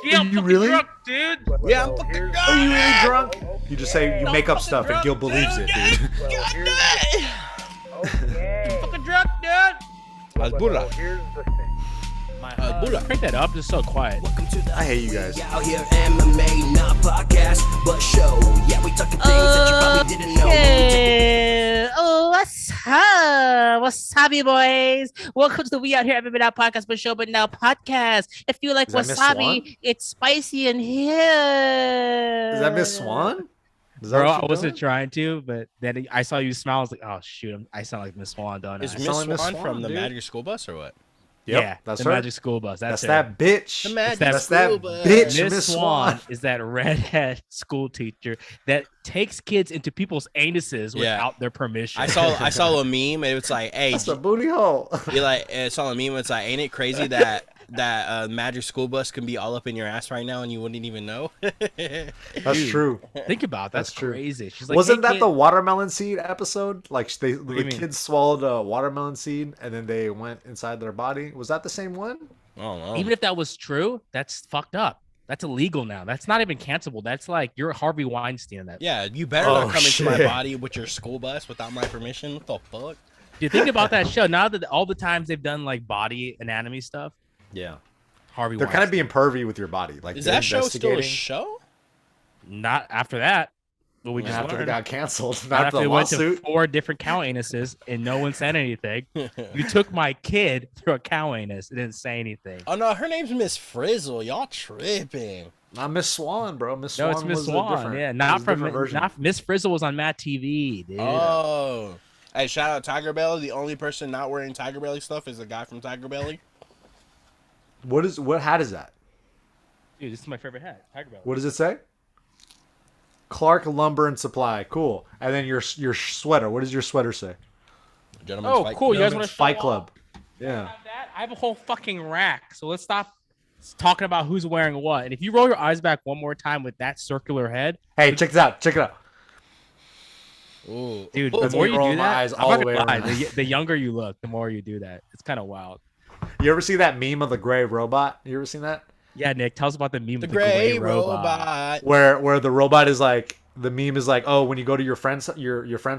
Yeah, I'm you fucking really? drunk, dude. Yeah, I'm fucking drunk. Are you really drunk? You just say you make up stuff and Gil believes it, dude. I'm fucking drunk, dude. Albura. Crank that up. It's so quiet. I hate you guys. Out Here MMA, not podcast, but show. Yeah, we talking things that you probably didn't know. Okay. Oh, what's up, you boys? Welcome to the We Out Here MMA Now podcast, but show, but now podcast. If you like Is that Miss wasabi, Swan? it's spicy in here. Is that Miss Swan? Is that Bro, what I you're wasn't doing? trying to, but then I saw you smile. I was like, oh shoot, I sound like Miss Swan, don't I? Is I Miss sound Swan, like Miss Swan, from the dude. Magic School Bus or what? Yep, Yeah, that's the her. Magic School Bus. That's her. that bitch. The Magic That's School that Bus. bitch, Miss Swan is that redhead school teacher that takes kids into people's anuses Yeah. without their permission. I saw a meme. And it was like, hey, That's a booty hole. you like? I saw a meme. It's like, ain't it crazy that Magic School Bus can be all up in your ass right now and you wouldn't even know? That's Dude. true. Think about that. That's That's true. crazy. She's like, Wasn't hey, that kid. the watermelon seed episode? Like the you mean? kids swallowed a watermelon seed and then they went inside their body. Was that the same one? I don't know. Even if that was true, that's fucked up. That's illegal now. That's not even cancelable. That's like you're Harvey Weinstein in that. Yeah, you better Oh, not come into my shit. body with your school bus without my permission. What the fuck? You think about that show now that all the times they've done like body anatomy stuff. Yeah. Harvey They're Weinstein. kind of being pervy with your body. Like Is they're that show still a investigating. show? Not after that. But we just After they learned. got canceled. Not Not after the they went to lawsuit. 4 different cow anuses and no one said anything. You took my kid through a cow anus and didn't say anything. Oh no, her name's Miss Frizzle. Y'all tripping? Not Miss Swan, bro. Miss No, Swan it's Miss was a Swan. different- Yeah, it not was a from different version. not Miss Frizzle was on Matt TV, dude. Oh. Hey, shout out Tiger Belly. The only person not wearing Tiger Belly stuff is the guy from Tiger Belly. What hat is that? Dude, this is my favorite hat. Tiger Belly. What does it say? Clark Lumber and Supply. Cool. And then your sweater. What does your sweater say? Gentlemen's Oh, Fight cool. You guys Club. want to Fight Club. Yeah. I have a whole fucking rack. So let's stop talking about who's wearing what. And if you roll your eyes back one more time with that circular head, Hey, check this out. Check it out. Ooh. dude, Ooh. the more me you roll do my that, eyes I'm all not the way gonna lie, around. the younger you look, the more you do that. It's kind of wild. You ever see that meme of the gray robot? You ever seen that? Yeah, Nick, tell us about the meme The with gray robot. robot. Where the robot is like, the meme is like, oh, when you go to your friend's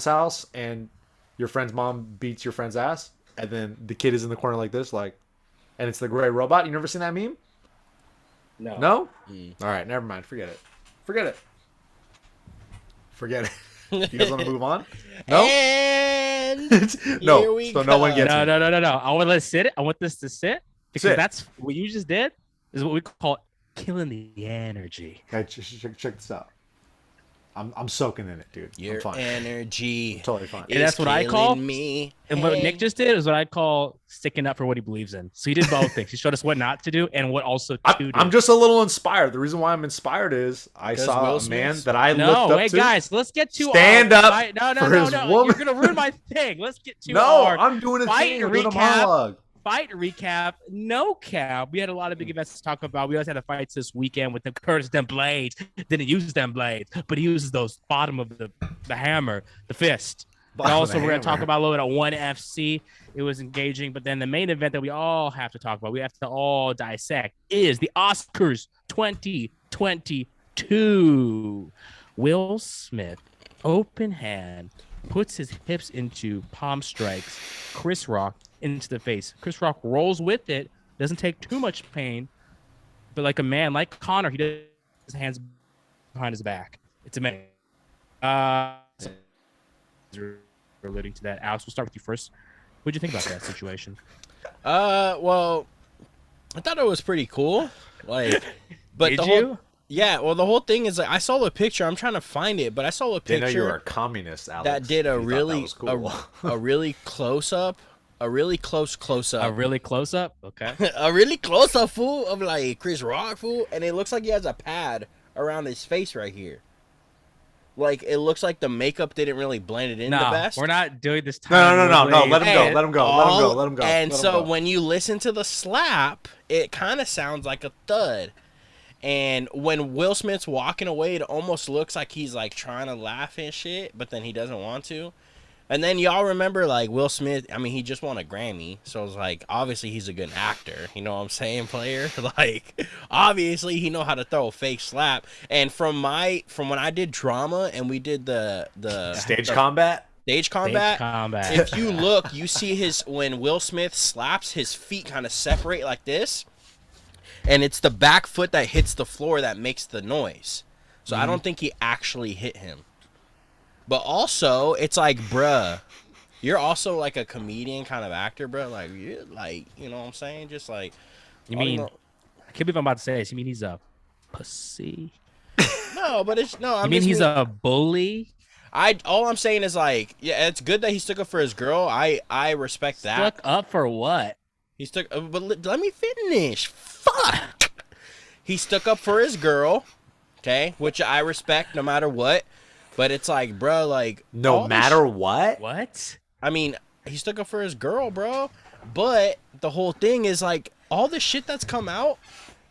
house and your friend's mom beats your friend's ass, and then the kid is in the corner like this, like, and it's the gray robot. You never seen that meme? No. No? All right, never mind. Forget it. Forget it. You guys want to move on? No? And No. here we So no one go. gets No, it. no, no, no, no. I want to let it sit. I want this to sit because Sit. that's what you just did. Is what we call killing the energy. Okay, check this out. I'm soaking in it, dude. Your I'm fine. energy. Totally fine. And that's what I call- killing me. And what Nick just did is what I call sticking up for what he believes in. So he did both things. He showed us what not to do and what also to do. I'm just a little inspired. The reason why I'm inspired is I 'Cause saw Will a man Smith's- that I No, looked up hey to. guys, let's get to Stand our up fight. No, for his woman. You're gonna ruin my thing. Let's get to No, our I'm doing a fight thing. I'm doing a recap. monologue. fight recap. No cap. We had a lot of big events to talk about. We also had the fights this weekend with them Curtis them Blaydes. Didn't use them Blaydes, but he uses those bottom of the hammer, the fist. Bottom And of also, the we're going to talk hammer. about a little bit of ONE FC. It was engaging, but then the main event that we all have to talk about, we have to all dissect, is the Oscars 2022. Will Smith, open hand, puts his hips into palm strikes. Chris Rock into the face. Chris Rock rolls with it, doesn't take too much pain, but like a man, like Connor, he does his hands behind his back. It's amazing. Relating to that, Alex, we'll start with you first. What'd you think about that situation? Well, I thought it was pretty cool. Like, but Did the whole, you? yeah, well, the whole thing is like I saw a picture. I'm trying to find it, but I saw a Didn't know you were picture a communist, Alex. that did You a thought that really was cool. a really close up, a really close A up, really close up? Okay. a really close up fool of like Chris Rock fool, and it looks like he has a pad around his face right here. Like it looks like the makeup didn't really blend it in the No, best. we're not doing this time. No. Let him go. And Let him go. Let him go. Let him go. And Let him so go. when you listen to the slap, it kind of sounds like a thud. And when Will Smith's walking away, it almost looks like he's like trying to laugh and shit, but then he doesn't want to. And then y'all remember, like, Will Smith, I mean, he just won a Grammy, so it's like, obviously he's a good actor, you know what I'm saying, player? Like, obviously he know how to throw a fake slap. And from when I did drama and we did the Stage combat? Stage combat, combat. if you look, you see when Will Smith slaps, his feet kind of separate like this, and it's the back foot that hits the floor that makes the noise. So I don't think he actually hit him. But also, it's like, bruh, you're also like a comedian kind of actor, bruh. Like, you're like, you know what I'm saying? Just like, You mean, I can't believe I'm about to say this. You mean he's a pussy? no, but it's no. You mean he's a bully? All I'm saying is like, yeah, it's good that he stuck up for his girl. I respect that. Stuck up for what? He stuck, but let me finish. Fuck. He stuck up for his girl, okay, which I respect no matter what. But it's like, bro, like, No matter what? What? I mean, he stuck up for his girl, bro. But the whole thing is like all the shit that's come out.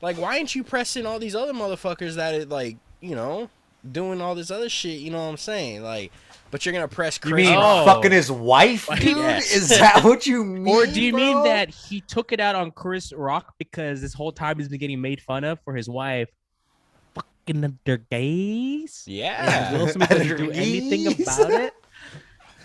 Like, why ain't you pressing all these other motherfuckers that are like, you know, doing all this other shit? You know what I'm saying? Like, but you're gonna press You Chris. mean fucking his wife, dude? Yes. Is that what you mean? Or do you mean bro? that he took it out on Chris Rock because this whole time he's been getting made fun of for his wife fucking their gays? Yeah. And Will Smith doesn't do anything about it?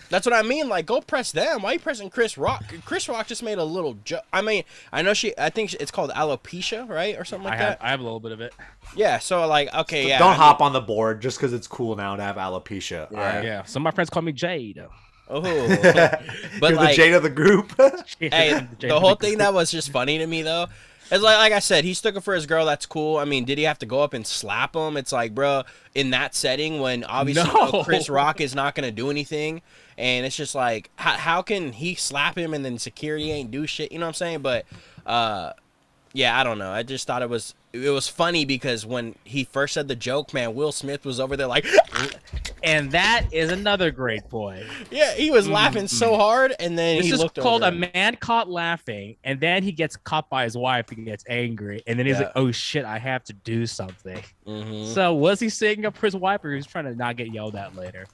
That's what I mean. Like, go press them. Why are you pressing Chris Rock? Chris Rock just made a little joke. I mean, I think it's called alopecia, right? Or something like that. I have a little bit of it. Yeah, so like, okay, yeah. Don't hop on the board just because it's cool now to have alopecia. Yeah. All right? Yeah. Some of my friends call me Jade. Oh. But But You're like, the Jade of the group. hey, the whole thing that was just funny to me though, is like I said, he stuck up for his girl. That's cool. I mean, did he have to go up and slap him? It's like, bro, in that setting when obviously No. Chris Rock is not gonna do anything, and it's just like, how can he slap him and then security ain't do shit? You know what I'm saying? But yeah, I don't know. I just thought it was funny because when he first said the joke, man, Will Smith was over there like, And that is another great point. yeah, he was laughing so hard, and then This he is looked called over a man caught laughing, and then he gets caught by his wife and gets angry, and then he's Yeah. like, "Oh shit, I have to do something." Mhm. So was he sitting up for his wife, or he was trying to not get yelled at later?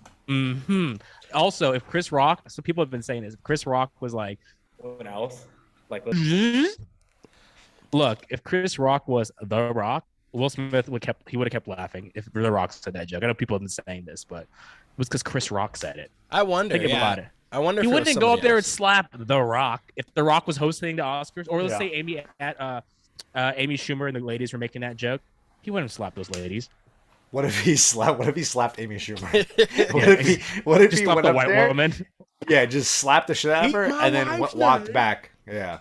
Also, if Chris Rock, so people have been saying this, if Chris Rock was like, What else? Like, look, if Chris Rock was The Rock, Will Smith would have kept laughing if The Rock said that joke. I know people have been saying this, but it was because Chris Rock said it. I wonder. Think yeah. about it. I wonder. He if it was wouldn't go up somebody there and else. slap The Rock if The Rock was hosting the Oscars, or let's Yeah. say Amy Schumer and the ladies were making that joke. He wouldn't slap those ladies. What if he slapped Amy Schumer? What if Just he slap went the up white there? woman. Yeah, just slapped the shit out of Eat her my and then wife's walked nut. back. Yeah,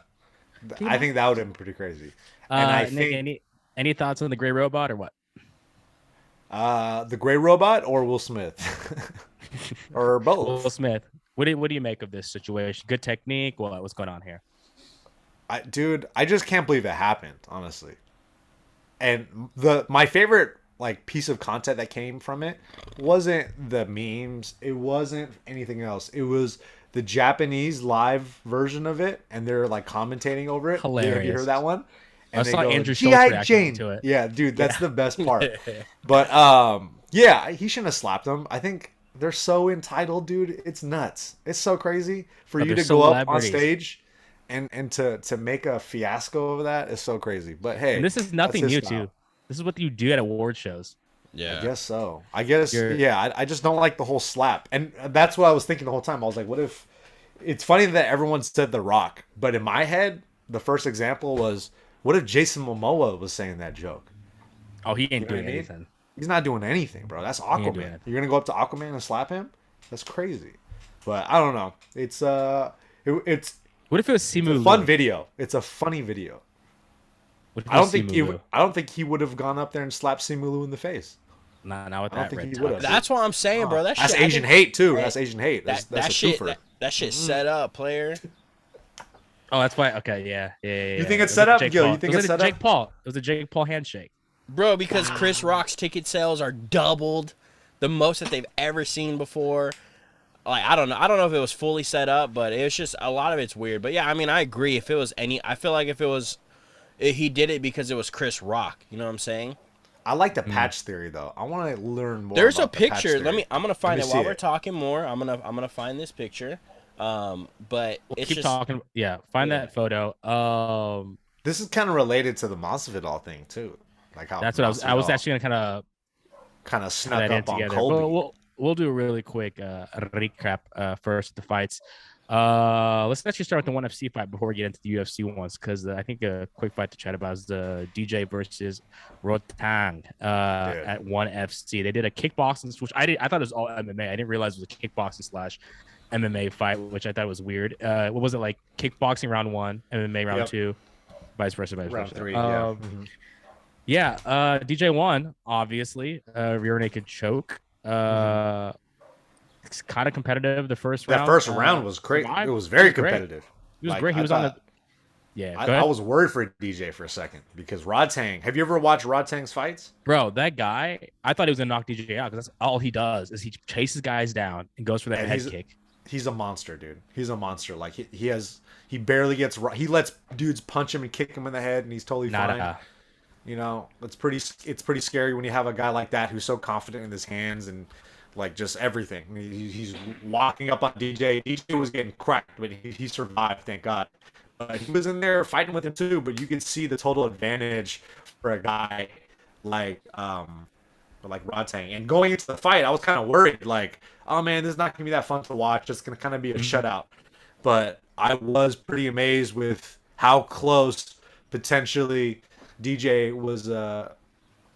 I think that would have been pretty crazy. And I Nick, think any thoughts on the Gray Robot or what? the Gray Robot or Will Smith, or both. Will Smith. What do you make of this situation? Good technique. What's going on here? Dude, I just can't believe it happened, honestly. And my favorite like piece of content that came from it wasn't the memes. It wasn't anything else. It was the Japanese live version of it, and they're like commentating over it. Have you Hilarious. heard that one? I And they saw go, Andrew Schultz G.I. reacting Jane. to it. Yeah, dude, that's the best part. But yeah, he shouldn't have slapped him. I think they're so entitled, dude. It's nuts. It's so crazy for But you they're to go up on celebrities. stage and to make a fiasco of that is so crazy. But hey, And this is nothing that's new his style. too. This is what you do at award shows. Yeah. I guess so. I guess You're- yeah. I just don't like the whole slap, and that's what I was thinking the whole time. I was like, what if? It's funny that everyone said The Rock, but in my head, the first example was, what if Jason Momoa was saying that joke? Oh, he ain't You know what doing I mean? anything. He's not doing anything, bro. That's ain't doing Aquaman. it. You're gonna go up to Aquaman and slap him? That's crazy. But I don't know. It's it's What if it was Simu a fun Liu? video. It's a funny video. What if it I don't was think Simu Liu? I don't think he would have gone up there and slapped Simu in the face. Not with I don't that think red he would've. top. That's what I'm saying, bro. That That's shit, I Asian think hate too. Hey, That's Asian hate. That's that a shit. twofer. That shit set up, player. Oh, that's why. Okay, yeah. You think It it's was set a up? Jake Yo, Paul. you think It was it's like set a Jake up? Paul. It was a Jake Paul handshake. Bro, because Chris Rock's ticket sales are doubled, the most that they've ever seen before. Like, I don't know if it was fully set up, but it was just a lot of it's weird. But yeah, I mean, I agree. If it was he did it because it was Chris Rock. You know what I'm saying? I like the patch theory though. I want to learn more. There's a about the patch picture. theory. I'm gonna find Let it me while see we're it. talking more. I'm gonna find this picture. But We'll it's keep just talking. Yeah, find Yeah. that photo. This is kind of related to the Masvidal thing too, like how That's what I was actually gonna kind of tie snuck that in up on together. Colby. We'll do a really quick recap first of the fights. Let's actually start with the ONE FC fight before we get into the UFC ones, because I think a quick fight to chat about is the DJ versus Rotang at ONE FC. They did a kickboxing, which I thought it was all MMA. I didn't realize it was a kickboxing / MMA fight, which I thought was weird. What was it like? Kickboxing round 1, MMA round 2, vice versa. Round 3, yeah. DJ won, obviously. Rear naked choke. It's kind of competitive. The first round. That first round was great. It was very competitive. He was great. He was on the. Yeah, I was worried for DJ for a second because Rodtang. Have you ever watched Rodtang's fights? Bro, that guy. I thought he was gonna knock DJ out because that's all he does is he chases guys down and goes for that head kick. He's a monster, dude. He's a monster. Like he barely gets. He lets dudes punch him and kick him in the head, and he's totally fine. You know, it's pretty scary when you have a guy like that who's so confident in his hands and like just everything. He's walking up on DJ. DJ was getting cracked, but he survived, thank God. But he was in there fighting with him too. But you can see the total advantage for a guy like Rodtang. And going into the fight, I was kind of worried, like, oh man, this is not gonna be that fun to watch. It's gonna kind of be a shutout. But I was pretty amazed with how close potentially DJ was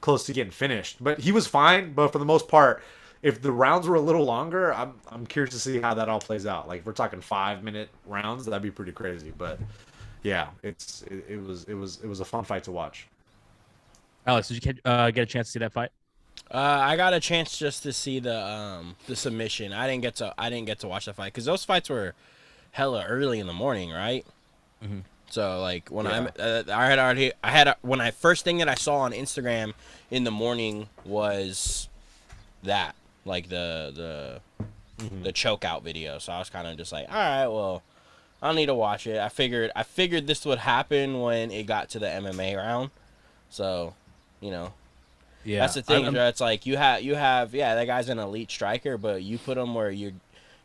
close to getting finished. But he was fine. But for the most part, if the rounds were a little longer, I'm curious to see how that all plays out. Like if we're talking 5-minute rounds, that'd be pretty crazy. But yeah, it was a fun fight to watch. Alex, did you get a chance to see that fight? I got a chance just to see the submission. I didn't get to watch the fight because those fights were hella early in the morning, right? Mm-hmm. So like when first thing that I saw on Instagram in the morning was that, like the choke out video. So I was kind of just like, all right, well, I don't need to watch it. I figured this would happen when it got to the MMA round. So, you know, Yeah, that's the thing. It's like you have that guy's an elite striker, but you put him where you're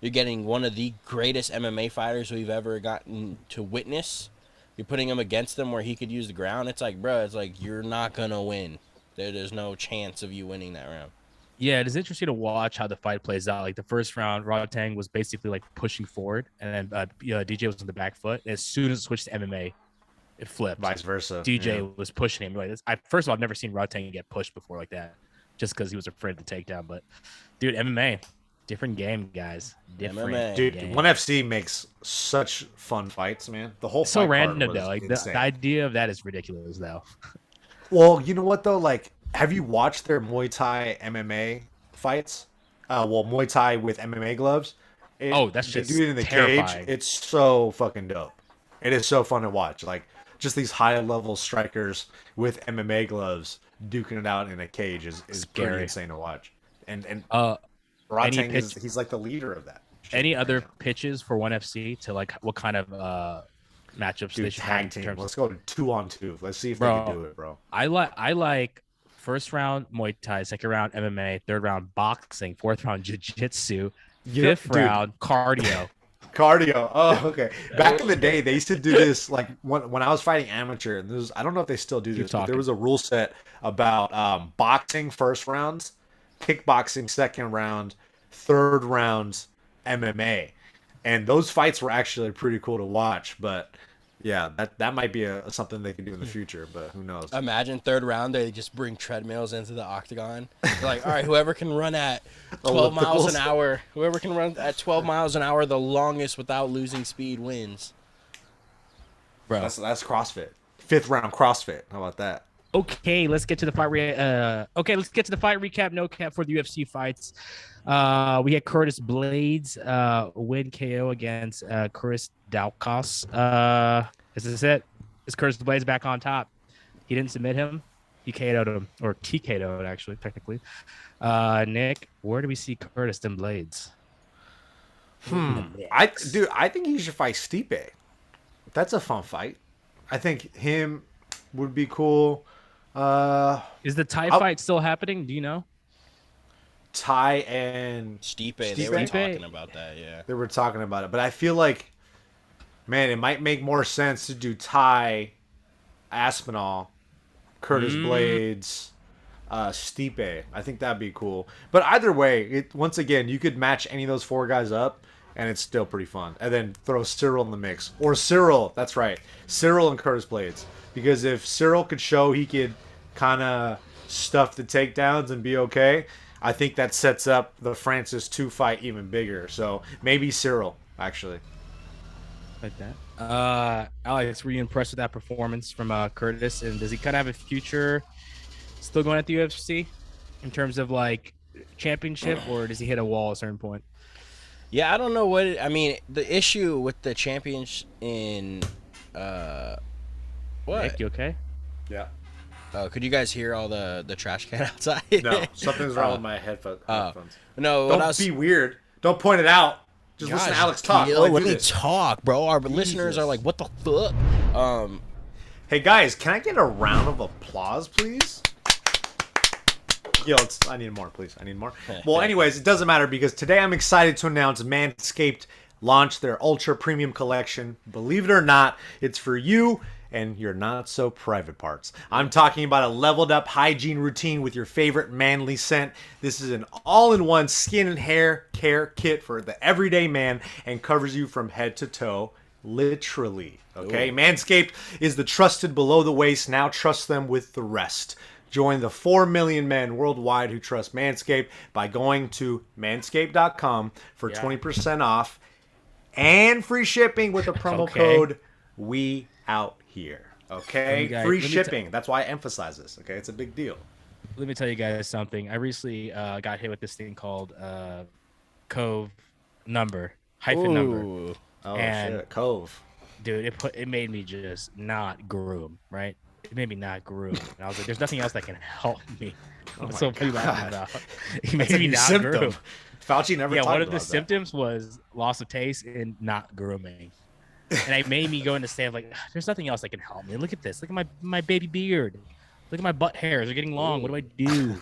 getting one of the greatest MMA fighters we've ever gotten to witness. You're putting him against him where he could use the ground. It's like, bro, it's like you're not gonna win. There's no chance of you winning that round. Yeah, it is interesting to watch how the fight plays out. Like the first round, Rodtang was basically like pushing forward, and then DJ was on the back foot. And as soon as it switched to MMA, it flipped. Vice versa. DJ was pushing him. Like this. First of all, I've never seen Rodtang get pushed before like that, just because he was afraid of the takedown. But dude, MMA, different game, guys. Different MMA. Dude, game. ONE FC makes such fun fights, man. The whole It's so fight card random was though. Like insane. the idea of that is ridiculous though. Well, you know what though? Like, have you watched their Muay Thai MMA fights? Muay Thai with MMA gloves. That's just they do it in the terrifying. cage. It's so fucking dope. It is so fun to watch. Like, just these high level strikers with MMA gloves duking it out in a cage is Scary. pretty insane to watch. And any Rodtang he's like the leader of that. Any other pitches for ONE FC to like what kind of matchups they Dude, should have tag in team. terms? Let's go to 2-on-2. Let's see if they Bro. can do it, bro. I like first round Muay Thai, second round MMA, third round boxing, fourth round jiu-jitsu, fifth round cardio. Cardio. Oh, okay. Back in the day, they used to do this like when I was fighting amateur. And I don't know if they still do this. But there was a rule set about boxing first rounds, kickboxing second round, third rounds MMA, and those fights were actually pretty cool to watch. But yeah, that might be something they can do in the future. But who knows? Imagine third round, they just bring treadmills into the octagon. They're like, all right, whoever can run at 12 miles an hour, whoever can run at 12 miles an hour the longest without losing speed wins. Bro, That's CrossFit. Fifth round CrossFit. How about that? okay, let's get to the fight. Let's get to the fight recap. No cap for the UFC fights. We had Curtis Blaydes win KO against Chris Daukaus. Is this it? Is Curtis Blaydes back on top? He didn't submit him. He KO'd him, or TKO'd actually, technically. Nick, where do we see Curtis and Blaydes? I think he should fight Stipe. That's a fun fight. I think him would be cool. Is the Thai I'll- fight still happening? Do you know? Ty and Stipe, they Stipe? were talking about that. Yeah. they were talking about it, but I feel like, man, it might make more sense to do Ty, Aspinall, Curtis Blaydes, Stipe. I think that'd be cool. But either way, once again, you could match any of those 4 guys up, and it's still pretty fun. And then throw Cyril in the mix. Or Cyril, that's right. Cyril and Curtis Blaydes. Because if Cyril could show he could kind of stuff the takedowns and be okay, I think that sets up the Francis 2 fight even bigger. So maybe Cyril, actually. Like that. Alex, were you impressed with that performance from Curtis? And does he kind of have a future still going at the UFC in terms of like championship, or does he hit a wall at a certain point? Yeah, I don't know what I mean. The issue with the champions in what? Nick, you okay? Yeah. Could you guys hear all the trash can outside? No, something's wrong with my headphones. No, Don't be weird. Don't point it out. Just listen to Alex talk. Yo, while I let do me this. talk, bro. Our listeners are like, "What the fuck?" Hey guys, can I get a round of applause, please? Yo, I need more, please. I need more. Well, anyways, it doesn't matter because today I'm excited to announce Manscaped launched their Ultra Premium Collection. Believe it or not, it's for you and your not so private parts. I'm talking about a leveled up hygiene routine with your favorite manly scent. This is an all-in-one skin and hair care kit for the everyday man and covers you from head to toe, literally. Okay, Manscaped is the trusted below the waist. Now trust them with the rest. Join the 4 million men worldwide who trust Manscaped by going to manscaped.com for 20% off and free shipping with the promo code We Out Here. Okay, guys, free shipping. That's why I emphasize this. Okay, it's a big deal. Let me tell you guys something. I recently got hit with this thing called Cove number number. Oh And- shit, Cove. Dude, it made me just not groom, right? It made me not groom. And I was like, there's nothing else that can help me. What's so funny about that? It made That's a me new not symptom. groom. Fauci never. Yeah, talked one of the about that. symptoms was loss of taste and not grooming. And it made me go into stand like, there's nothing else that can help me. Look at this. Look at my baby beard. Look at my butt hairs. They're getting long. What do I do?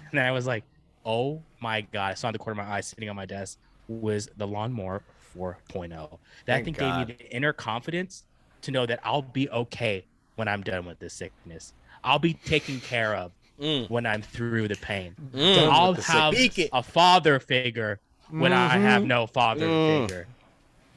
And I was like, oh my God. I saw in the corner of my eye sitting on my desk was the Lawnmower 4.0. That Thank thing God. gave me the inner confidence to know that I'll be okay when I'm done with this sickness. I'll be taken care of when I'm through the pain. I'll have Speak it. a father figure when I have no father figure.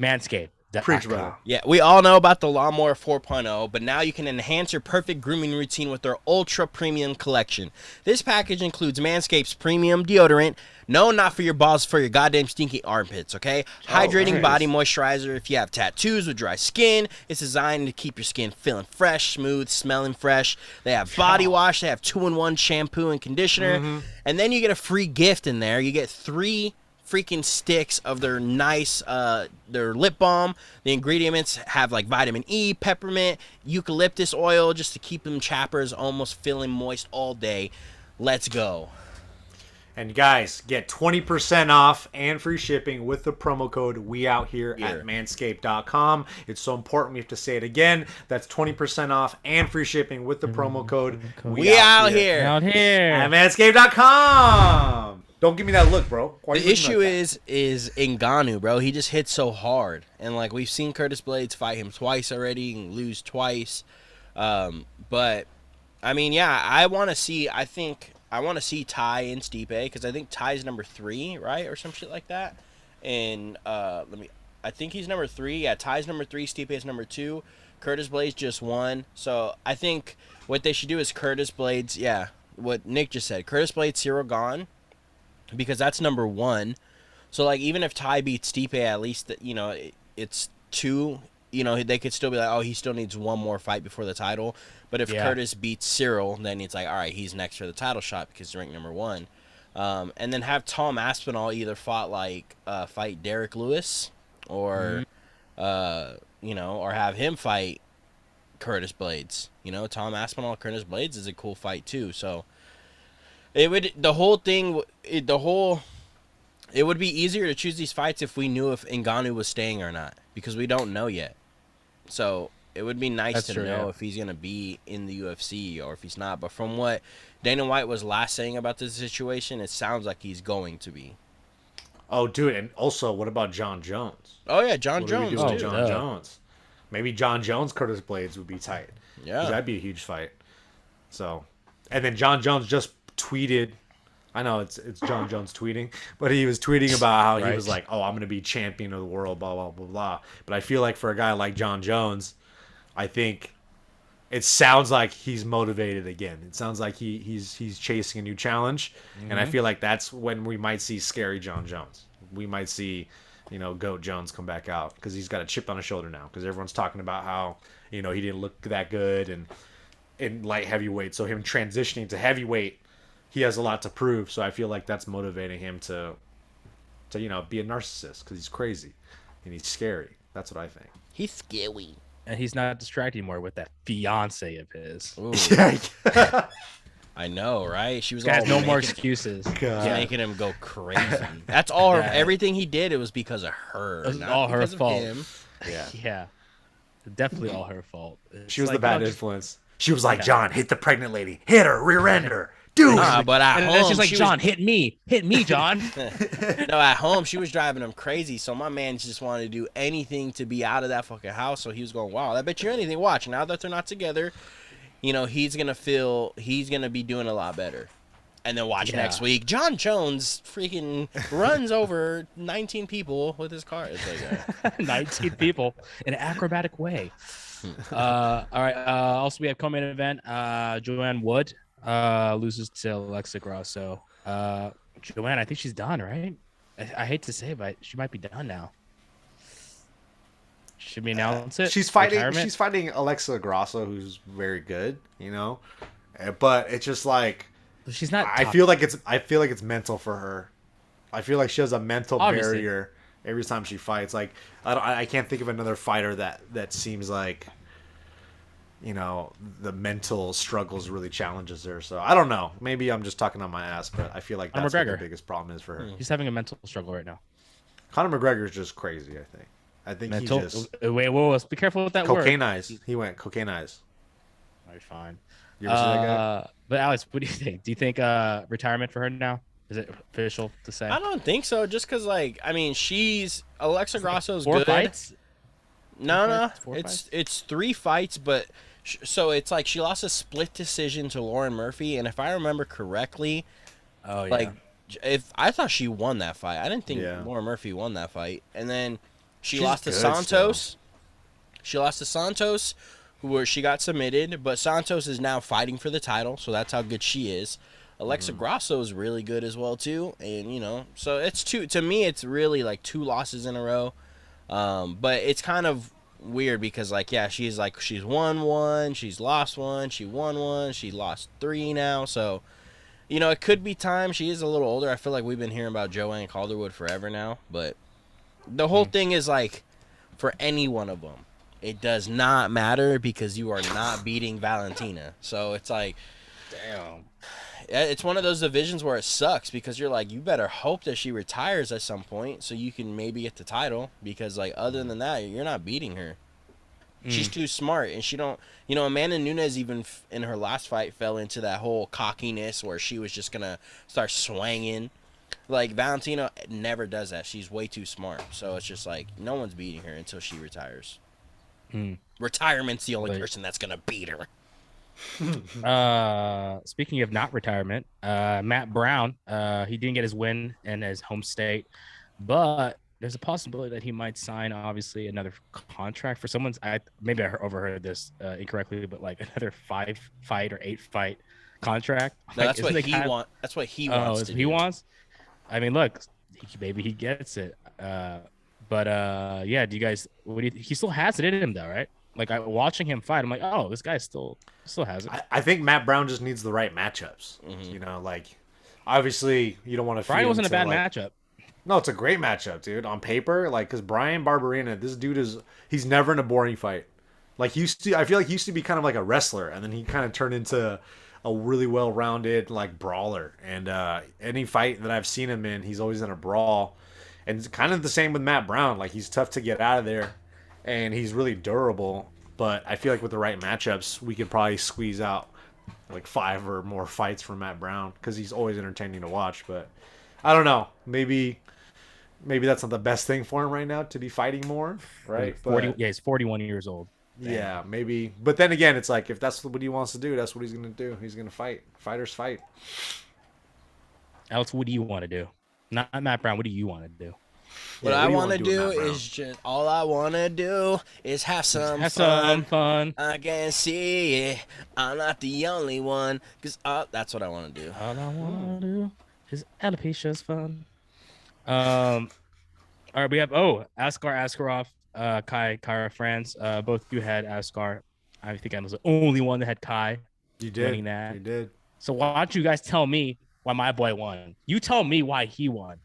Manscaped. Preach, brother. Yeah, we all know about the Lawnmower 4.0, but now you can enhance your perfect grooming routine with their Ultra Premium Collection. This package includes Manscaped's premium deodorant. No, not for your balls, for your goddamn stinky armpits, okay? Hydrating nice. body moisturizer if you have tattoos with dry skin. It's designed to keep your skin feeling fresh, smooth, smelling fresh. They have body wash. They have 2-in-1 shampoo and conditioner. And then you get a free gift in there. You get 3 freaking sticks of their nice their lip balm. The ingredients have like vitamin E, peppermint, eucalyptus oil, just to keep them chappers almost feeling moist all day. Let's go. And guys, get 20% off and free shipping with the promo code We Out Here at manscaped.com. It's so important we have to say it again. That's 20% off and free shipping with the promo code We out here. Out here. at manscaped.com. Don't give me that look, bro. Why are you The looking issue like that? is Ngannou, bro. He just hits so hard, and like we've seen Curtis Blaydes fight him twice already and lose twice. But I mean, yeah, I want to see. I think I want to see Ty and Stipe because I think Ty's number 3, right, or some shit like that. And I think he's number 3. Yeah, Ty's number 3. Stipe is number 2. Curtis Blaydes just won. So I think what they should do is Curtis Blaydes. Yeah, what Nick just said. Curtis Blaydes, Cyril Gane. Because that's number 1. So, like, even if Ty beats Stipe, at least, you know, it's 2. You know, they could still be like, oh, he still needs 1 more fight before the title. But if Curtis beats Cyril, then it's like, all right, he's next for the title shot because he's ranked number 1. And then have Tom Aspinall either fight Derek Lewis or, you know, or have him fight Curtis Blaydes. You know, Tom Aspinall, Curtis Blaydes is a cool fight, too. So, it would be easier to choose these fights if we knew if Ngannou was staying or not, because we don't know yet. So It would be nice That's to true, know yeah. if he's gonna be in the UFC or if he's not. But from what Dana White was last saying about this situation, it sounds like he's going to be. Oh, dude, and also, what about John Jones? Oh yeah, John What do we Jones do with too. John duh. Jones? Maybe John Jones, Curtis Blaydes would be tight. 'Cause Yeah. that'd be a huge fight. So, and then John Jones just tweeted. I know it's John Jones tweeting, but he was tweeting about how he Right. was like, "Oh, I'm gonna be champion of the world," blah blah blah blah. But I feel like for a guy like John Jones, I think it sounds like he's motivated again. It sounds like he's chasing a new challenge, and I feel like that's when we might see scary John Jones. We might see, Goat Jones come back out because he's got a chip on his shoulder now. Because everyone's talking about how he didn't look that good and in light heavyweight. So him transitioning to heavyweight, he has a lot to prove. So I feel like that's motivating him to be a narcissist because he's crazy and he's scary. That's what I think. He's scary. And he's not distracted anymore with that fiance of his. Ooh, Yeah. I know, right? She was Guys, all no more making- excuses. God. making him go crazy. That's all her. Yeah. Everything he did, it was because of her. It was not all her because of fault. him. Yeah. Yeah, definitely all her fault. She was It's the bad no, just- influence. She was like, John, hit the pregnant lady. Hit her, rear end her. Do it. Nah, but at And home, then she's like, she John, hit me, John. no, at home she was driving him crazy. So my man just wanted to do anything to be out of that fucking house. So he was going, wow, I bet you anything. Watch, now that they're not together, he's gonna be doing a lot better. And then watch Yeah. next week, John Jones freaking runs over 19 people with his car. It's like, 19 people in an acrobatic way. All right. Also, we have co-main event. Joanne Wood loses to Alexa Grasso. Joanne, I think she's done, right? I hate to say it, but she might be done now. Should we announce it? She's fighting. Retirement? She's fighting Alexa Grasso, who's very good. But it's just like She's not. I feel like it's mental for her. I feel like she has a mental Obviously. barrier every time she fights. Like I can't think of another fighter that seems like the mental struggles really challenges her. So I don't know. Maybe I'm just talking on my ass, but I feel like Conor that's what the McGregor. biggest problem is for her. She's having a mental struggle right now. Conor McGregor's just crazy. I think Mental. he just Wait, whoa, be careful with that word. cocaine eyes. He went cocaine eyes. All right, fine. You ever see that guy? But Alex, what do you think? Do you think retirement for her now? Is it official to say? I don't think so. Just because, she's Alexa Grasso's Four good. fights? No, no, fights? Four it's fights? it's 3 fights, but so it's like she lost a split decision to Lauren Murphy, and if I remember correctly, Oh yeah. like if I thought she won that fight, I didn't think Yeah. Lauren Murphy won that fight, and then she She's lost to good Santos. She lost to Santos, where she got submitted, but Santos is now fighting for the title, so that's how good she is. Alexa Grasso is really good as well too, and so it's two. To me, it's really like 2 losses in a row, but it's kind of weird because she's won 1, she's lost 1, she won 1, she lost 3 now, so it could be time. She is a little older. I feel like we've been hearing about Joanne Calderwood forever now, but the whole thing is like for any one of them, it does not matter because you are not beating Valentina. So it's like, damn. it's one of those divisions where it sucks because you're like, you better hope that she retires at some point so you can maybe get the title because other than that, you're not beating her. She's too smart, and she don't. Amanda Nunes even in her last fight fell into that whole cockiness where she was just gonna start swanging. Like Valentina never does that. She's way too smart. So it's just like no one's beating her until she retires. Retirement's the only Like- person that's gonna beat her. Speaking of not retirement, Matt Brown, he didn't get his win in his home state, but there's a possibility that he might sign, obviously, another contract for someone's. Maybe I overheard this incorrectly, but like another 5-fight or 8-fight contract. No, Like, that's what isn't it he kind of- wants. That's what he Oh, wants. is to what he do. wants. I mean, look, maybe he gets it. But yeah. Do you guys? He still has it in him, though, right? Like watching him fight, I'm like, oh, this guy still has it. I think Matt Brown just needs the right matchups. Like obviously you don't want to. Brian wasn't a bad matchup. No, it's a great matchup, dude. On paper, because Brian Barberena, this dude he's never in a boring fight. I feel like he used to be kind of like a wrestler, and then he kind of turned into a really well-rounded brawler. And any fight that I've seen him in, he's always in a brawl. And it's kind of the same with Matt Brown. He's tough to get out of there, and he's really durable. But I feel like with the right matchups, we could probably squeeze out like 5 or more fights from Matt Brown because he's always entertaining to watch. But I don't know. Maybe that's not the best thing for him right now to be fighting more, right? 40, But, yeah, he's 41 years old. yeah, maybe. But then again, it's like if that's what he wants to do, that's what he's gonna do. He's gonna fight. Fighters fight. Alex, what do you want to do? Not Matt Brown. What do you want to do? What Yeah, I do you want to wanna do with Matt Brown? is just all I want to do is have some Have fun. some fun. I can see it. I'm not the only one. Cause that's what I want to do. All I want to do is alopecia's fun. All right, we have Askar Askarov, Kai Kara France. Both you had Askar. I think I was the only one that had Kai. You did. Winning that. You did. So why don't you guys tell me why my boy won? You tell me why he won.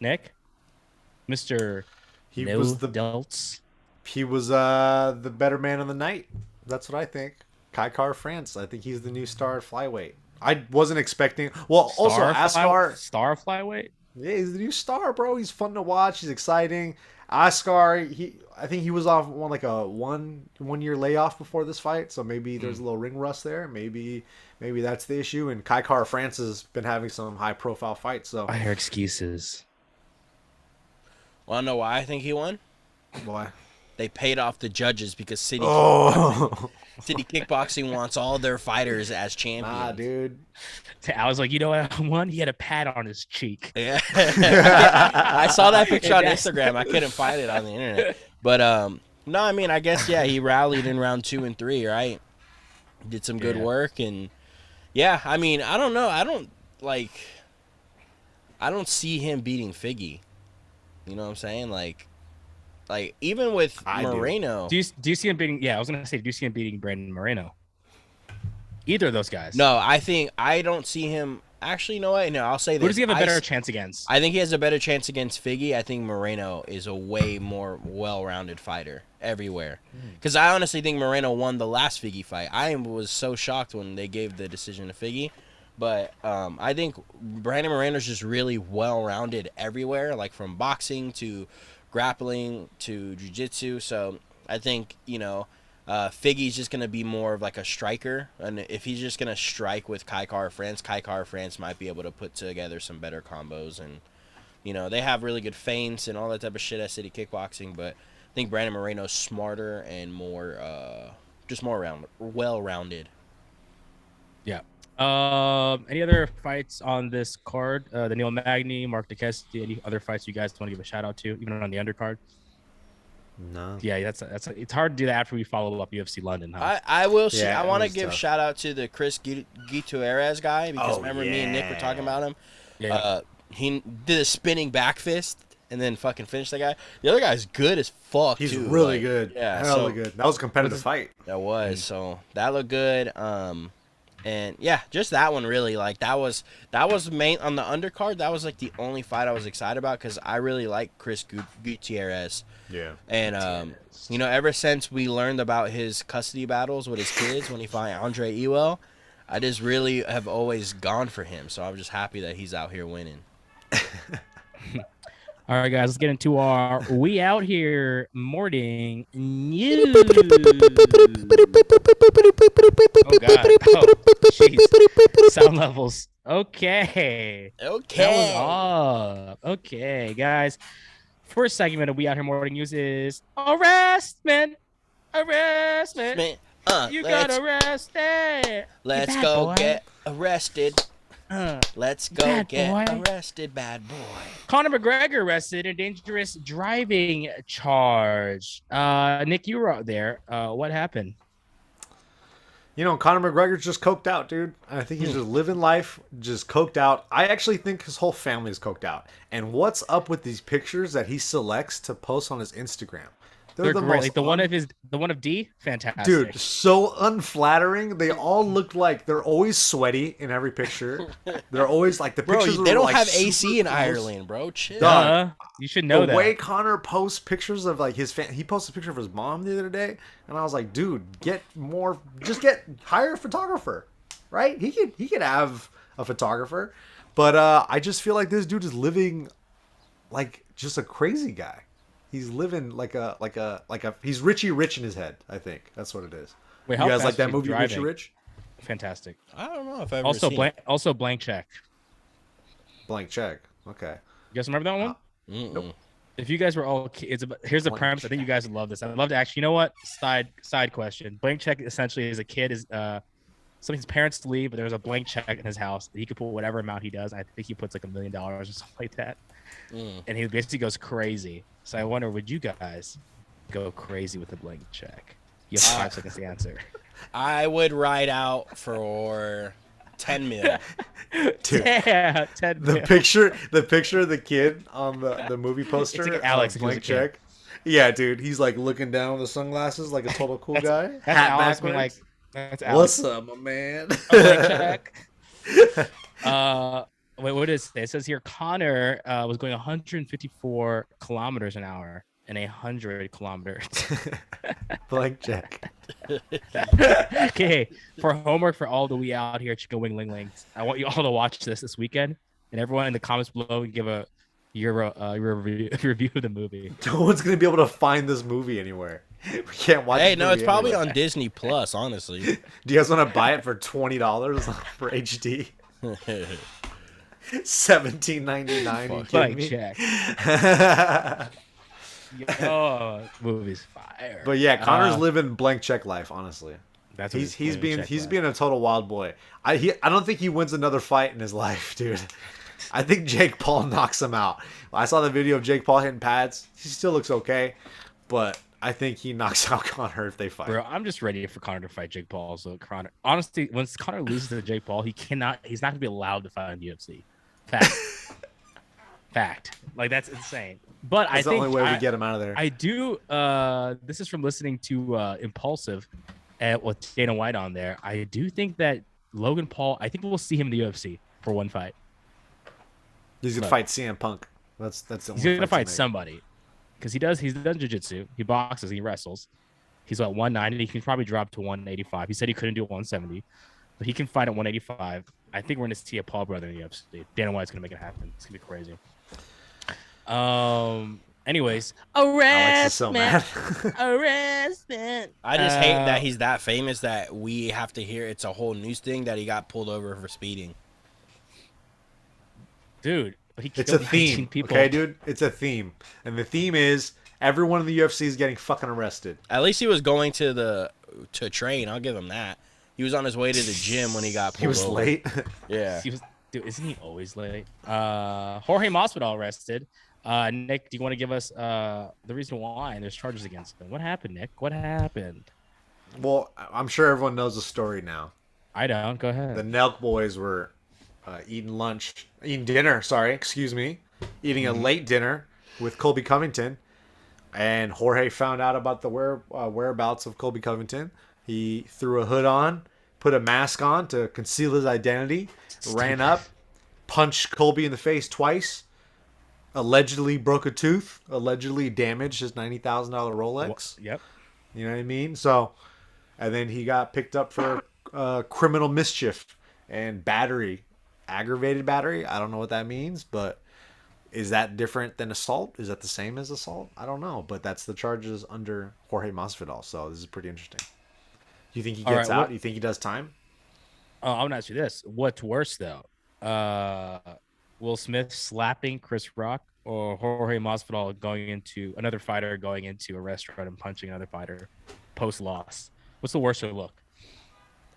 Nick, Mr. He No was the Delts. the better man of the night. That's what I think. Kai Kara France. I think he's the new star at flyweight. I wasn't expecting. Well, also Askar. Star flyweight. Yeah, he's the new star, bro. He's fun to watch. He's exciting. Askar, I think he was off a one year layoff before this fight, so maybe there's a little ring rust there. Maybe that's the issue. And Kai Kara France has been having some high profile fights. So I hear excuses. Want to know why I think he won? boy. They paid off the judges because City Oh, Kickboxing wants all their fighters as champions. nah, dude. I was like, you know what I won? He had a pad on his cheek. Yeah. I saw that picture on That's- Instagram. I couldn't find it on the internet. But no, I mean, I guess he rallied in round 2 and 3, right? Did some good Yeah. work, and yeah, I mean, I don't know. I don't see him beating Figgy. You know what I'm saying? Like even with I do. Moreno. Do you see him beating? Yeah, I was gonna say, do you see him beating Brandon Moreno? Either of those guys. No, I don't see him. Actually, you know what? No, I'll say this. Who does he have a better chance against? I think he has a better chance against Figgy. I think Moreno is a way more well-rounded fighter everywhere. Because I honestly think Moreno won the last Figgy fight. I was so shocked when they gave the decision to Figgy. But I think Brandon Moreno's just really well-rounded everywhere, like from boxing to grappling to jiu-jitsu. So I think, Figgy's just going to be more of like a striker. And if he's just going to strike with Kai Kara France might be able to put together some better combos. And, they have really good feints and all that type of shit at City Kickboxing. But I think Brandon Moreno's smarter and more, just more well-rounded. Yeah. Any other fights on this card? The Neil Magny, Mark DeKesty, any other fights you guys want to give a shout out to, even on the undercard? No. Yeah, that's it's hard to do that after we follow up UFC London, huh? I will say, Yeah, I it want to was give tough. shout out to the Chris Gutierrez guy because Oh, remember me and Nick were talking about him. Yeah. He did a spinning back fist and then fucking finished the guy. The other guy's good as fuck. He's too. really like, good. Yeah, Hella so good. That was a competitive fight. that was so that looked good. And yeah, just that one really that was main on the undercard. That was like the only fight I was excited about because I really like Chris Gutierrez. Yeah. And ever since we learned about his custody battles with his kids when he fought Andre Ewell, I just really have always gone for him. So I'm just happy that he's out here winning. All right, guys, let's get into our We Out Here morning news. Oh, God. Oh, jeez. Sound levels. Okay. That was up. Okay, guys. First segment of We Out Here morning news is arrestment. Arrestment. Man, You got arrested. Let's You bad go boy. get arrested. Let's go Bad get boy. arrested, bad boy. Conor McGregor arrested in dangerous driving charge. Nick, you were out there. What happened? Conor McGregor's just coked out, dude. I think he's just living life, just coked out. I actually think his whole family is coked out. And what's up with these pictures that he selects to post on his Instagram? They're great. Like the one of D, fantastic. Dude, so unflattering. They all look like they're always sweaty in every picture. They're always like the Bro, pictures. they are, don't like, have super AC in close. Ireland, bro. Chill. Dog. You should know The that. way Connor posts pictures of like his he posted a picture of his mom the other day, and I was like, dude, hire a photographer, right? He could have a photographer, but I just feel like this dude is living like just a crazy guy. He's living like a he's Richie Rich in his head. I think that's what it is. Wait, You how guys fast like that are you movie Richie driving? Rich? Fantastic. I don't know if I've ever Also, seen it. blank check. Blank check. Okay. You guys remember that one? Mm-mm. If you guys were all kids, here's the Blank premise. I think you guys would love this. I'd love to actually. You know what? Side question. Blank check essentially is a kid is some of his parents leave, but there's a blank check in his house. He could put whatever amount he does. I think he puts like $1 million or something like that, and he basically goes crazy. So I wonder, would you guys go crazy with a blank check? You have 5 seconds to answer. I would ride out for 10 mil. Dude, Yeah, 10 the mil. picture of the kid on the movie poster. It's like Alex if he was blank a kid. check. Yeah, dude, he's like looking down with the sunglasses like a total cool guy. That's Hat Alex being like, backwards. that's Alex. What's up, my man? A blank check. Wait, what is it? It says here Connor was going 154 kilometers an hour in 100 kilometers. Blank check. Okay, for homework for all the we out here chicken wing ling lings, I want you all to watch this weekend, and everyone in the comments below give your review of the movie. No one's gonna be able to find this movie anywhere. We can't watch. Hey, this no, movie it's probably anywhere. on Disney Plus, honestly. Do you guys want to buy it for $20 for HD? $17.99. You kidding Blank me? check. Oh, movie's fire. But yeah, Connor's living blank check life. Honestly, That's what he's blank check being a total wild boy. I don't think he wins another fight in his life, dude. I think Jake Paul knocks him out. I saw the video of Jake Paul hitting pads. He still looks okay, but I think he knocks out Connor if they fight. Bro, I'm just ready for Connor to fight Jake Paul. So Connor, honestly, once Connor loses to Jake Paul, he's not gonna be allowed to fight in the UFC. Fact. Like that's insane. But That's I think the only way we get him out of there. I do. This is from listening to Impulsive, with Dana White on there. I do think that Logan Paul. I think we'll see him in the UFC for one fight. He's gonna Look. fight CM Punk. That's the He's only gonna fight tonight. somebody because he's done jiu-jitsu. He boxes. He wrestles. He's at 190. He can probably drop to 185. He said he couldn't do 170, but he can fight at 185. I think we're gonna see a Paul brother in the UFC. Dana White's gonna make it happen. It's gonna be crazy. Anyways, Alex is so mad. harassment. I just hate that he's that famous that we have to hear it's a whole news thing that he got pulled over for speeding. Dude. He It's a killed 19 theme, people. okay, dude. It's a theme, and the theme is everyone in the UFC is getting fucking arrested. At least he was going to train. I'll give him that. He was on his way to the gym when he got pulled He was over. late. Yeah. Dude, isn't he always late? Jorge Masvidal arrested. Nick, do you want to give us the reason why and there's charges against him? What happened, Nick? What happened? Well, I'm sure everyone knows the story now. I don't. Go ahead. The Nelk boys were eating dinner. Eating a late dinner with Colby Covington, and Jorge found out about the whereabouts of Colby Covington. He threw a hood on, put a mask on to conceal his identity, ran up, punched Colby in the face twice, allegedly broke a tooth, allegedly damaged his $90,000 Rolex. Yep. You know what I mean? So, and then he got picked up for criminal mischief and battery, aggravated battery. I don't know what that means, but is that different than assault? Is that the same as assault? I don't know, but that's the charges under Jorge Masvidal. So this is pretty interesting. You think he gets out? You think he does time? I want to ask you this: what's worse, though? Will Smith slapping Chris Rock, or Jorge Masvidal going into a restaurant and punching another fighter post loss? What's the worse look?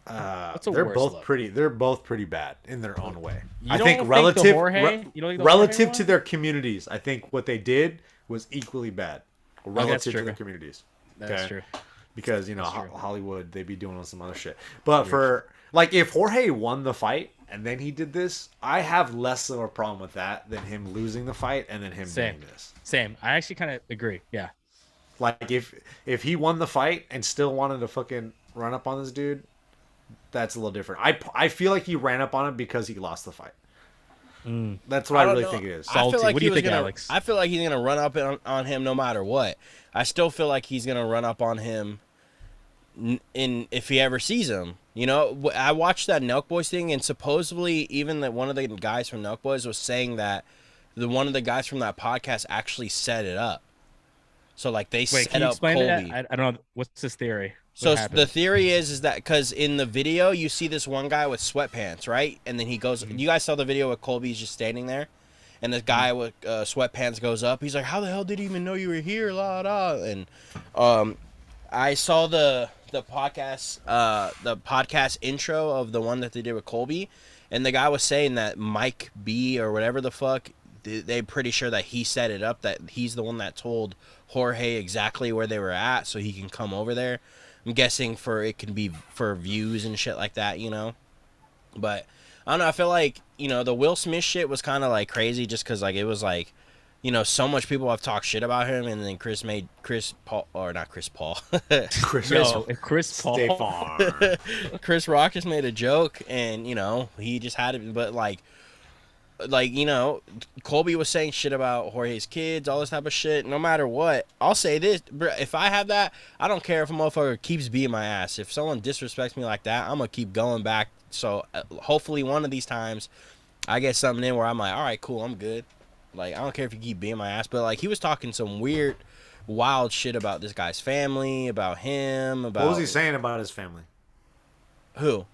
They're both pretty bad in their own way. You don't think the Jorge relative to one? their communities, I think what they did was equally bad relative to true. their communities. That's Okay? true. Because true. Hollywood, they be doing some other shit. But for like, if Jorge won the fight and then he did this, I have less of a problem with that than him losing the fight and then him doing this. Same. I actually kind of agree. Yeah. Like if he won the fight and still wanted to fucking run up on this dude, that's a little different. I feel like he ran up on him because he lost the fight. That's what I really think it is. Salty. I feel like What do you think, Alex? I feel like he's gonna run up on him no matter what. I still feel like he's gonna run up on him if he ever sees him. You know, I watched that Nelk Boys thing, and supposedly even that one of the guys from Nelk Boys was saying that one of the guys from that podcast actually set it up. So like they Wait, set can you up explain Colby. that? I don't know. What's his theory? So What happened? the theory is that because in the video you see this one guy with sweatpants, right? And then he goes. You guys saw the video with Colby's just standing there, and this guy with sweatpants goes up. He's like, "How the hell did he even know you were here?" La la. And I saw the podcast intro of the one that they did with Colby, and the guy was saying that Mike B or whatever the fuck, they're pretty sure that he set it up, that he's the one that told Jorge exactly where they were at so he can come over there. I'm guessing it can be for views and shit like that, you know. But I don't know. I feel like, you know, the Will Smith shit was kind of like crazy just because like it was like, you know, so much people have talked shit about him, and then Chris Paul. Chris Chris Paul. State Farm. Chris Rock just made a joke, and you know he just had it. But like you know, Colby was saying shit about Jorge's kids, all this type of shit. No matter what, I'll say this: if I have that, I don't care if a motherfucker keeps beating my ass. If someone disrespects me like that, I'm gonna keep going back. So hopefully one of these times, I get something in where I'm like, all right, cool, I'm good. Like I don't care if you keep beating my ass, but like he was talking some weird, wild shit about this guy's family, about him, about What was he saying about his family? who?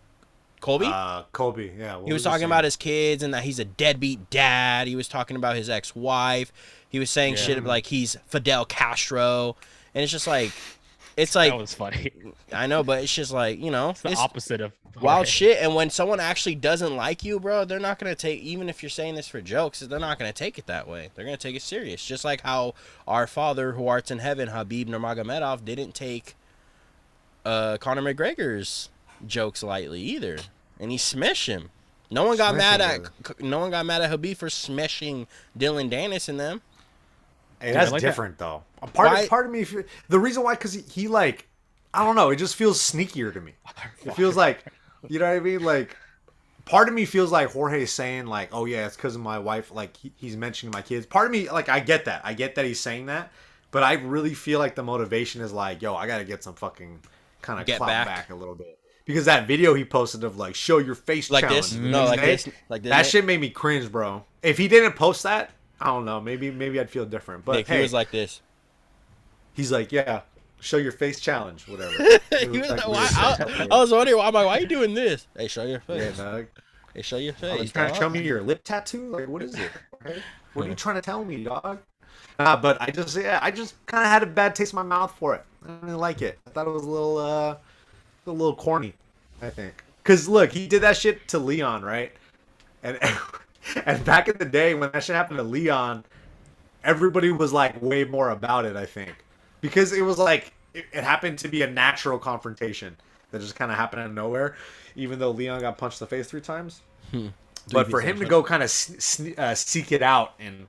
Colby? Colby, yeah. What he was he talking saying? about his kids and that he's a deadbeat dad. He was talking about his ex-wife. He was saying shit like he's Fidel Castro, and it's just like, it's like That was funny. I know, but it's just like, you know, It's the opposite of wild Jorge. shit. And when someone actually doesn't like you, bro, they're not gonna take, even if you're saying this for jokes, they're not gonna take it that way. They're gonna take it serious. Just like how our Father who art in heaven, Habib Nurmagomedov, didn't take Conor McGregor's jokes lightly either, and he smashed him. No one got mad at Habib for smashing Dylan Dennis and them. Hey, that's like different though. Part of me, the reason why, because he like, I don't know, it just feels sneakier to me. It feels like, you know what I mean? Like, part of me feels like Jorge's saying like, oh yeah, it's because of my wife. Like he's mentioning my kids. Part of me, like, I get that. I get that he's saying that, but I really feel like the motivation is like, yo, I gotta get some fucking kind of Get clout back. back a little bit. Because that video he posted of like, show your face Like challenge. this? No, like this? Like this? That shit made me cringe, bro. If he didn't post that, I don't know. Maybe I'd feel different. But Nick, hey, he was like this. he's like, yeah, show your face challenge, whatever. He was like like, why, weird. I was wondering why are you doing this? Hey, show your Yeah, face. dog. Hey, show your Oh, you face. trying to dog. show me your lip tattoo? Like, what is it? Okay? What are you trying to tell me, dog? But I just kind of had a bad taste in my mouth for it. I didn't like it. I thought it was a little corny, I think. Cause look, he did that shit to Leon, right? And and back in the day when that shit happened to Leon, everybody was like way more about it, I think, because it was like it happened to be a natural confrontation that just kind of happened out of nowhere, even though Leon got punched in the face 3 times. But for him to go kind of seek it out, and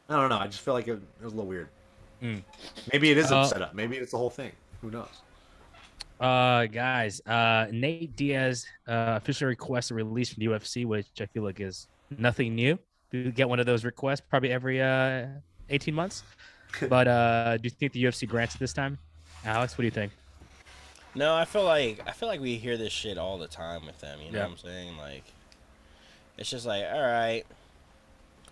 I don't know, I just feel like it was a little weird. Maybe it is a setup. Maybe it's the whole thing. Who knows? Guys, Nate Diaz officially requests a release from the UFC, which I feel like is nothing new. We get one of those requests probably every 18 months. But do you think the UFC grants it this time? Alex, what do you think? No, I feel like we hear this shit all the time with them. You know Yeah. what I'm saying? Like, it's just like, all right,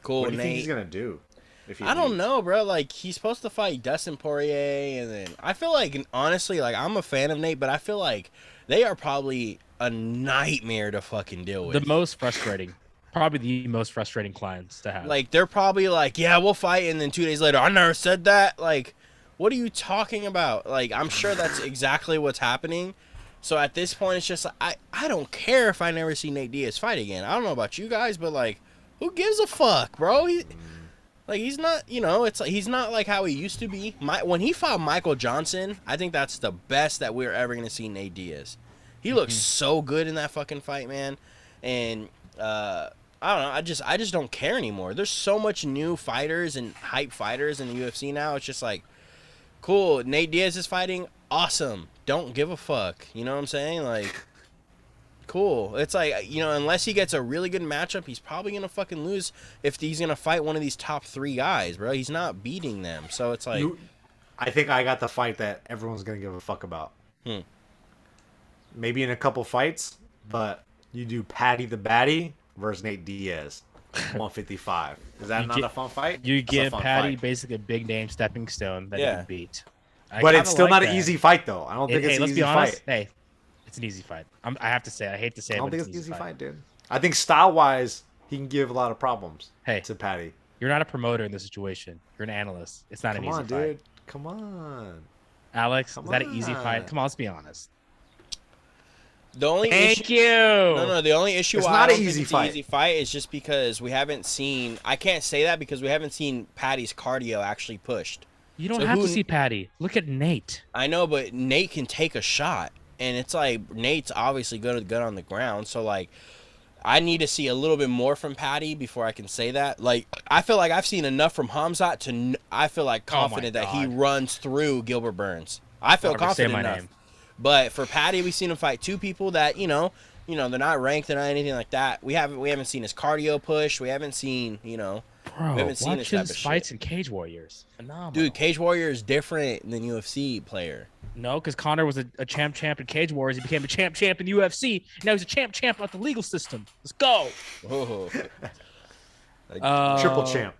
cool, What do you Nate. think he's gonna do? If he I don't leaves? know, bro. Like, he's supposed to fight Dustin Poirier, and then I feel like, honestly, like, I'm a fan of Nate, but I feel like they are probably a nightmare to fucking deal with. The most frustrating, probably the most frustrating clients to have. Like, they're probably like, yeah, we'll fight, and then 2 days later, I never said that. Like, what are you talking about? Like, I'm sure that's exactly what's happening. So at this point, it's just like, I don't care if I never see Nate Diaz fight again. I don't know about you guys, but like, who gives a fuck, bro? He's not, you know, it's like he's not like how he used to be. When he fought Michael Johnson, I think that's the best that we're ever gonna see Nate Diaz. He looks so good in that fucking fight, man. And I don't know, I just don't care anymore. There's so much new fighters and hype fighters in the UFC now. It's just like, cool, Nate Diaz is fighting, awesome. Don't give a fuck. You know what I'm saying? Like, cool. It's like, you know, unless he gets a really good matchup, he's probably gonna fucking lose if he's gonna fight one of these top 3 guys, bro. He's not beating them. So it's like, I think I got the fight that everyone's gonna give a fuck about. Maybe in a couple fights, but you do Patty the Batty versus Nate Diaz. 155. Is that You not get- a fun fight? You That's a give fun Patty fight. basically a big name stepping stone that he Yeah. can beat. But it's still not that. an easy fight, though. I don't think it's Hey, an let's easy be honest. fight. Hey, it's an easy fight. I have to say, I hate to say I it, don't but think it's it's an an easy easy fight, dude. I think style-wise, he can give a lot of problems Hey. to Patty. You're not a promoter in this situation. You're an analyst. It's not Come an easy on, fight. dude. Come on. Alex, Come is that an easy on. fight? Come on, let's be honest. The only Thank issue, you. No, the only issue It's why not I an don't easy think it's fight. an easy fight is just because we haven't seen. I can't say that because we haven't seen Patty's cardio actually pushed. You don't So have who- to see Patty. Look at Nate. I know, but Nate can take a shot, and it's like Nate's obviously good on the ground. So like, I need to see a little bit more from Patty before I can say that. Like, I feel like I've seen enough from Hamzat to I feel like Oh my confident that he God. runs through Gilbert Burns. I feel Don't ever say confident my enough. name. But for Patty, we've seen him fight two people that they're not ranked, they're not anything like that. We haven't seen his cardio push. We haven't seen Bro, we haven't seen watch this type his of fights shit. in Cage Warriors. Phenomenal. Dude, Cage Warrior is different than UFC player. No, because Connor was a champ in Cage Warriors. He became a champ in UFC. Now he's a champ out the legal system. Let's go. Oh. Triple champ.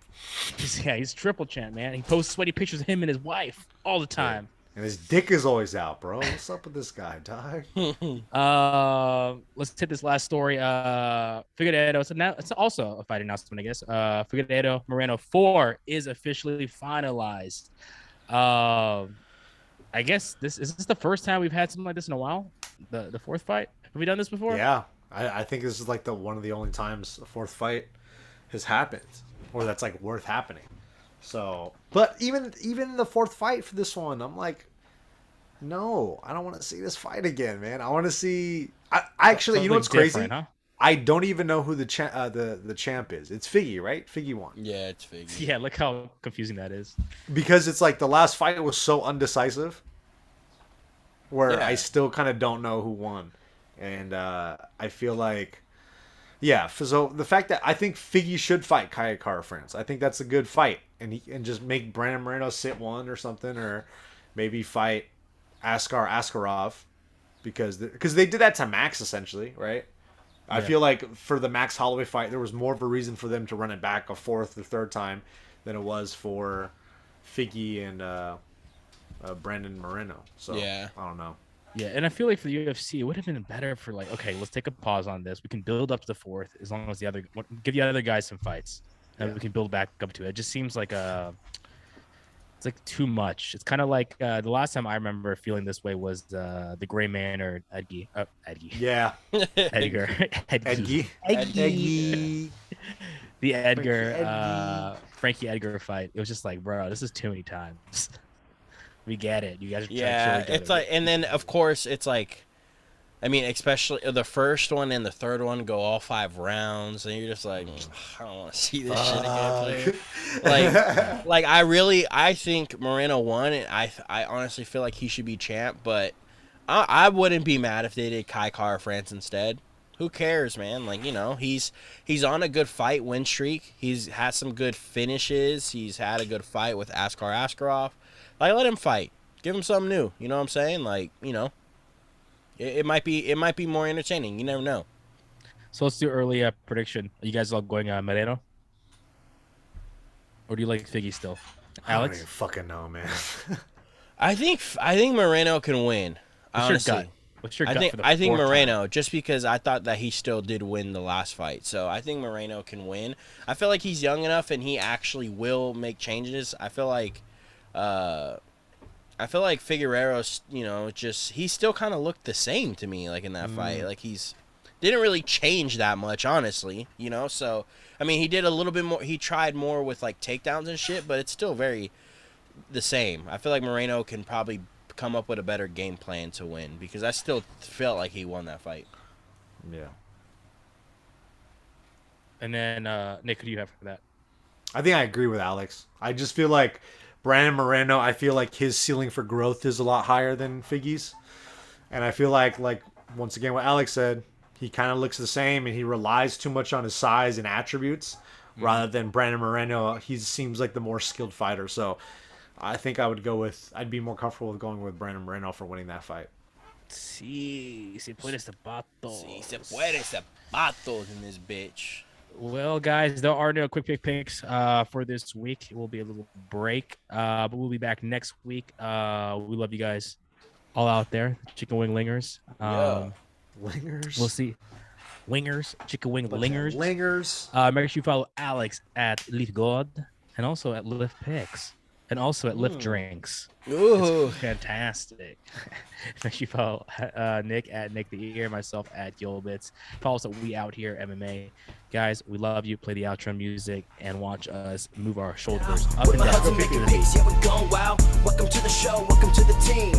He's triple champ, man. He posts sweaty pictures of him and his wife all the time. And his dick is always out, bro. What's up with this guy, dog? Let's hit this last story. Figueiredo. It's also a fight announcement, I guess. Figueiredo Moreno 4 is officially finalized. I guess this is the first time we've had something like this in a while. The fourth fight. Have we done this before? Yeah, I think this is like one of the only times a fourth fight has happened, or that's like worth happening. So, but even the fourth fight for this one, I'm like, no, I don't want to see this fight again, man. I want to see. I actually, you know what's Something crazy? different, huh? I don't even know who the champ is. It's Figgy, right? Figgy won. Yeah, it's fake. Yeah, look how confusing that is. Because it's like the last fight was so undecisive, where Yeah. I still kind of don't know who won, and I feel like, yeah. So the fact that I think Figgy should fight Kayakara France, I think that's a good fight, and just make Brandon Moreno sit one or something, or maybe fight Askarov, because they did that to Max essentially, right? I Yeah. feel like for the Max Holloway fight, there was more of a reason for them to run it back a fourth or third time than it was for Figgy and Brandon Moreno. So Yeah. I don't know. Yeah, and I feel like for the UFC, it would have been better for like, okay, let's take a pause on this. We can build up to the fourth as long as give the other guys some fights, and Yeah. we can build back up to it. It just seems like it's like too much. It's kind of like the last time I remember feeling this way was the Gray Man or Edgy. Yeah, Edgar. Edgy. Edgy. The Edgar, Edgy. Frankie Edgar fight. It was just like, bro, this is too many times. We get it. You guys are trying Yeah, to kill each it's other. like, and then of course it's like, I mean, especially the first one and the third one go all 5 rounds, and you're just like, I don't want to see this shit again, player. Like I think Moreno won, and I honestly feel like he should be champ, but I wouldn't be mad if they did Kai Kara France instead. Who cares, man? Like, he's on a good fight win streak. He's had some good finishes. He's had a good fight with Askarov. Like, let him fight. Give him something new. You know what I'm saying? Like, it might be more entertaining. You never know. So let's do early prediction. Are you guys all going Moreno? Or do you like Figgy still? I don't Alex? even fucking know, man. I think Moreno can win. What's Honestly. your gut? What's your gut for the I think fourth Moreno, just because I thought that he still did win the last fight. So I think Moreno can win. I feel like he's young enough and he actually will make changes. I feel like Figueiredo's, he still kind of looked the same to me, like in that fight. Like didn't really change that much, honestly, So, I mean, he did a little bit more. He tried more with like takedowns and shit, but it's still very the same. I feel like Moreno can probably come up with a better game plan to win, because I still felt like he won that fight. Yeah. And then Nick, who do you have for that? I think I agree with Alex. I just feel like Brandon Moreno, I feel like his ceiling for growth is a lot higher than Figgy's. And I feel like once again, what Alex said, he kind of looks the same and he relies too much on his size and attributes rather than Brandon Moreno. He seems like the more skilled fighter. So I think I'd be more comfortable with going with Brandon Moreno for winning that fight. Sí, se puede zapatos. Sí, se puede zapatos in this bitch. Well, guys, there are no quick pick picks for this week. It will be a little break, but we'll be back next week. We love you guys all out there, chicken wing lingers. Lingers. We'll see. Wingers, chicken wing lingers. Lingers. Make sure you follow Alex at Leaf God and also at Lift Picks and also at Lift Drinks. Ooh. It's fantastic. Make sure you follow Nick at Nick the Ear, myself at Gilbits. Follow us at We Out Here MMA. Guys, we love you. Play the outro music and watch us move our shoulders up With and my hugs and down. making peace, yeah, we going wild. Welcome to the show, welcome to the team.